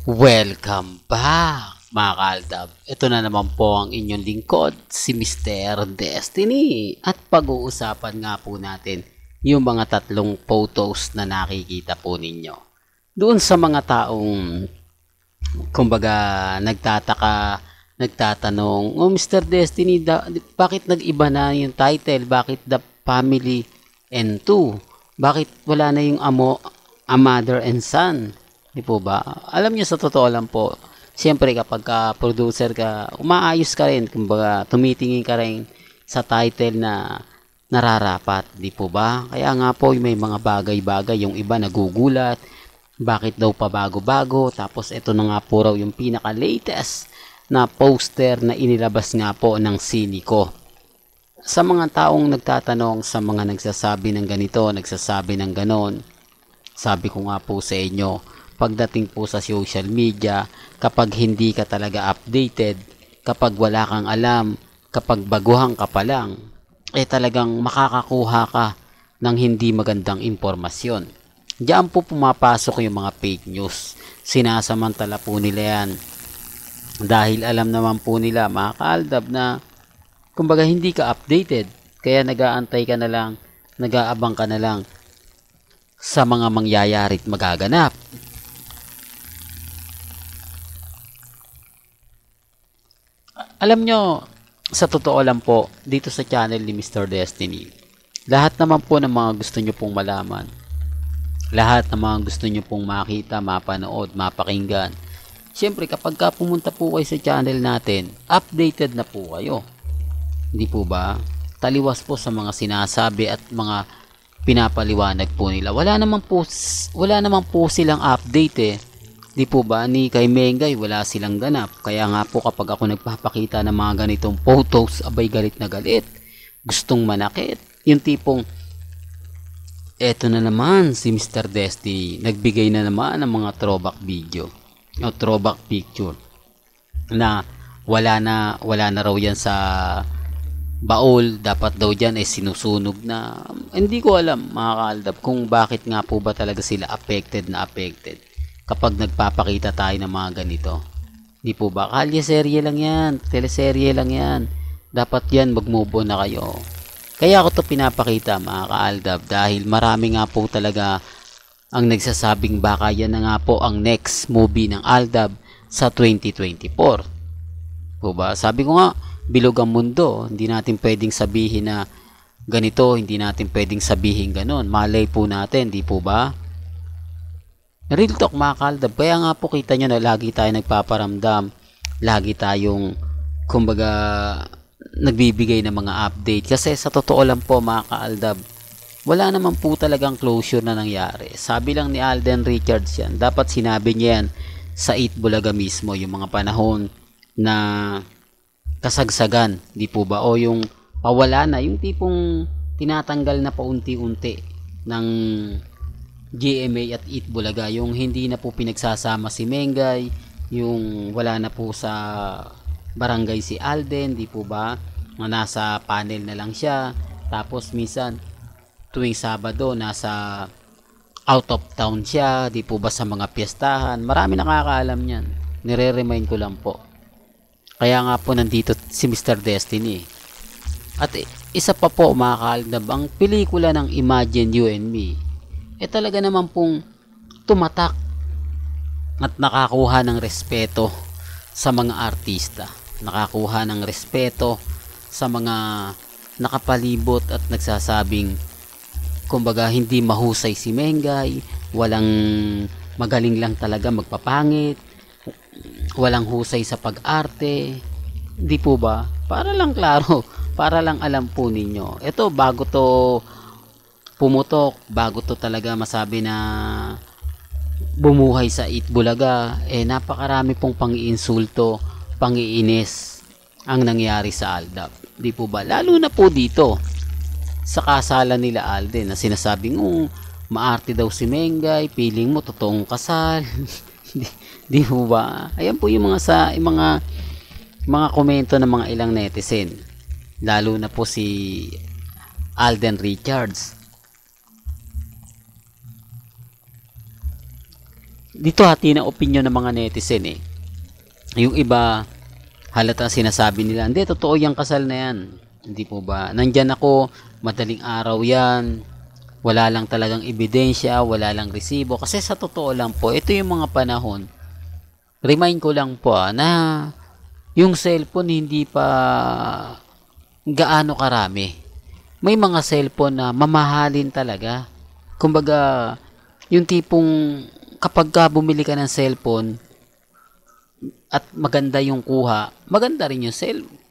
Welcome back mga kaaldab. Ito na naman po ang inyong lingkod, si Mr. Destiny. At pag-uusapan nga po natin yung mga tatlong photos na nakikita po ninyo. Doon sa mga taong, kumbaga, nagtatanong, oh Mr. Destiny, bakit nag-iba na yung title? Bakit The Family and Two? Bakit wala na yung A Mother and Son? Di po ba? Alam niyo sa totoo lang po, siyempre kapag producer ka, umaayos ka rin, kumbaga tumitingin ka rin sa title na nararapat, di po ba? Kaya nga po may mga bagay-bagay, yung iba nagugulat, bakit daw pa bago-bago, tapos ito na nga po raw yung pinaka-latest na poster na inilabas nga po ng Sinico. Sa mga taong nagtatanong, sa mga nagsasabi ng ganito, nagsasabi ng ganon, sabi ko nga po sa inyo, pagdating po sa social media, kapag hindi ka talaga updated, kapag wala kang alam, kapag baguhan ka pa lang, talagang makakakuha ka ng hindi magandang impormasyon. Diyan po pumapasok yung mga fake news. Sinasamantala po nila yan. Dahil alam naman po nila, mga kaaldab, na kumbaga hindi ka updated. Kaya nag-aantay ka na lang, nag-aabang ka na lang sa mga mangyayari at magaganap. Alam nyo, sa totoo lang po, dito sa channel ni Mr. Destiny, lahat naman po ng mga gusto nyo pong malaman, lahat ng mga gusto nyo pong makita, mapanood, mapakinggan, syempre kapag ka pumunta po kayo sa channel natin, updated na po kayo. Hindi po ba? Taliwas po sa mga sinasabi at mga pinapaliwanag po nila. Wala naman po silang update eh. Di po ba, ni kay Mengay wala silang ganap. Kaya nga po kapag ako nagpapakita ng mga ganitong photos, abay galit na galit. Gustong manakit. Yung tipong, eto na naman si Mr. Destiny, nagbigay na naman ng mga throwback video o throwback picture na wala na raw yan sa baol, dapat daw dyan sinusunog na. Hindi ko alam mga kaaldab kung bakit nga po ba talaga sila affected kapag nagpapakita tayo ng mga ganito. Di po ba? Kalye serye lang yan. Teleserye lang yan. Dapat yan mag-move on na kayo. Kaya ako to pinapakita mga kaaldab dahil marami nga po talaga ang nagsasabing baka yan na nga po ang next movie ng Aldab sa 2024. Po ba? Sabi ko nga, bilog ang mundo. Hindi natin pwedeng sabihin na ganito, hindi natin pwedeng sabihin ganon. Malay po natin, di po ba? Real talk mga kaaldab. Kaya nga po kita nyo na lagi tayo nagpaparamdam. Lagi tayong kumbaga nagbibigay ng mga update. Kasi sa totoo lang po mga kaaldab, wala naman po talagang closure na nangyari. Sabi lang ni Alden Richards yan. Dapat sinabi niya yan sa Eat Bulaga mismo. Yung mga panahon na kasagsagan. Di po ba? O yung pawala na. Yung tipong tinatanggal na paunti-unti ng GMA at Eat Bulaga, yung hindi na po pinagsasama si Mengay, yung wala na po sa barangay si Alden, di po ba? Nasa panel na lang siya. Tapos minsan tuwing Sabado nasa out of town siya, di po ba, sa mga piyestahan. Marami nakakaalam niyan. Nire-remind ko lang po. Kaya nga po nandito si Mr. Destiny. At isa pa po mga kaaldab, ang pelikula ng Imagine You and Me talaga naman pong tumatak at nakakuha ng respeto sa mga artista, nakakuha ng respeto sa mga nakapalibot at nagsasabing kumbaga hindi mahusay si Mengay, walang magaling lang talaga magpapangit, walang husay sa pag-arte, di po ba? Para lang klaro, para lang alam po ninyo, ito bago to pumutok, bago to talaga masabi na bumuhay sa Eat Bulaga, napakarami pong pang-iinsulto, pang-iinis ang nangyari sa Aldab. Di po ba? Lalo na po dito sa kasalan nila Alden na sinasabing maarte daw si Mengay, feeling mo totoong kasal. Di po ba? Ayan po yung mga komento ng mga ilang netizen. Lalo na po si Alden Richards. dito hati ng opinion ng mga netizen eh. Yung iba, halata sinasabi nila, hindi, totoo yung kasal na yan. Hindi po ba? Nandyan ako, madaling araw yan, wala lang talagang ebidensya, wala lang resibo. Kasi sa totoo lang po, ito yung mga panahon, remind ko lang po na yung cellphone hindi pa gaano karami. May mga cellphone na mamahalin talaga. Kumbaga, yung tipong kapag ka bumili ka ng cellphone at maganda yung kuha, maganda rin yung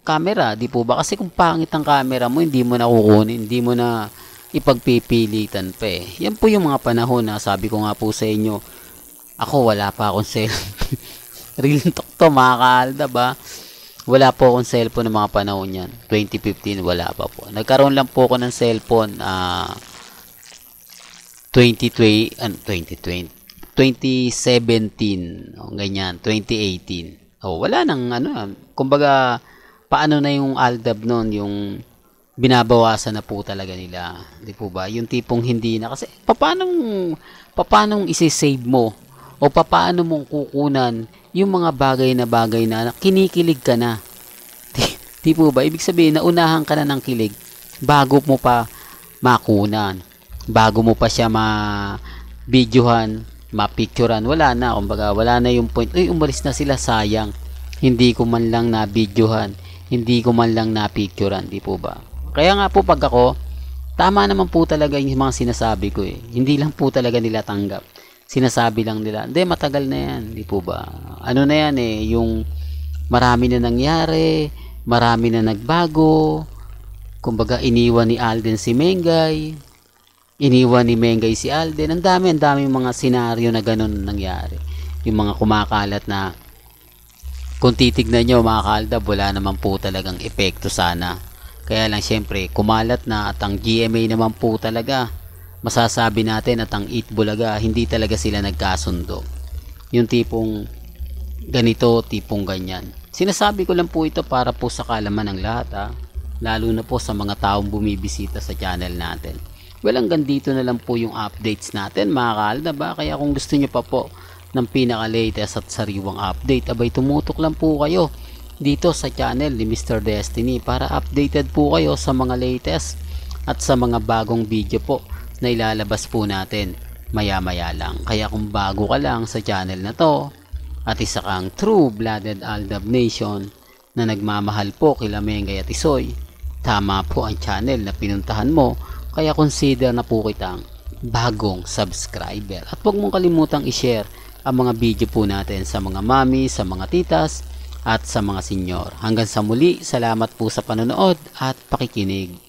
camera, di po ba? Kasi kung pangit ang camera mo, hindi mo na kukunin, hindi mo na ipagpipilitan pa eh. Yan po yung mga panahon na sabi ko nga po sa inyo, ako wala pa akong cellphone. Real talk to, mga kaalda ba? Wala po akong cellphone ng mga panahon yan. 2015, wala pa po. Nagkaroon lang po ako ng cellphone 2017, ganyan, 2018. Wala nang kumbaga, paano na yung aldab noon, yung binabawasan na po talaga nila. Di po ba? Yung tipong hindi na. Kasi, paanong isi-save mo? O paano mong kukunan yung mga bagay na kinikilig ka na. Di po ba? Ibig sabihin, naunahan ka na ng kilig bago mo pa makunan. Bago mo pa siya ma-videohan, ma-picturean. Wala na. Kumbaga, wala na yung point. Uy, umalis na sila, sayang. Hindi ko man lang na-videohan. Hindi ko man lang na-picturean. Di po ba? Kaya nga po pag ako, tama naman po talaga yung mga sinasabi ko eh. Hindi lang po talaga nila tanggap. Sinasabi lang nila, hindi, matagal na yan, di po ba? Ano na yan eh, yung marami na nangyari, marami na nagbago, kumbaga iniwan ni Alden si Mengay, iniwan ni Mengay si Alden, ang dami mga senaryo na ganun nangyari. Yung mga kumakalat na, kung titignan nyo mga kaaldab, wala naman po talagang epekto sana. Kaya lang syempre, kumalat na at ang GMA naman po talaga, masasabi natin at ang Itbulaga, hindi talaga sila nagkasundo. Yung tipong ganito, tipong ganyan. Sinasabi ko lang po ito para po sa kaalaman ng lahat lalo na po sa mga taong bumibisita sa channel natin. Well, hanggang dito na lang po yung updates natin mga kaalda ba? Kaya kung gusto nyo pa po ng pinaka-latest at sariwang update, abay tumutok lang po kayo dito sa channel ni Mr. Destiny para updated po kayo sa mga latest at sa mga bagong video po na ilalabas po natin maya-maya lang. Kaya kung bago ka lang sa channel na to at isa kang true-blooded Aldab Nation na nagmamahal po kila Mengay at Isoy, tama po ang channel na pinuntahan mo. Kaya consider na po kitang bagong subscriber. At huwag mong kalimutang i-share ang mga video po natin sa mga mami, sa mga titas at sa mga senyor. Hanggang sa muli, salamat po sa panonood at pakikinig.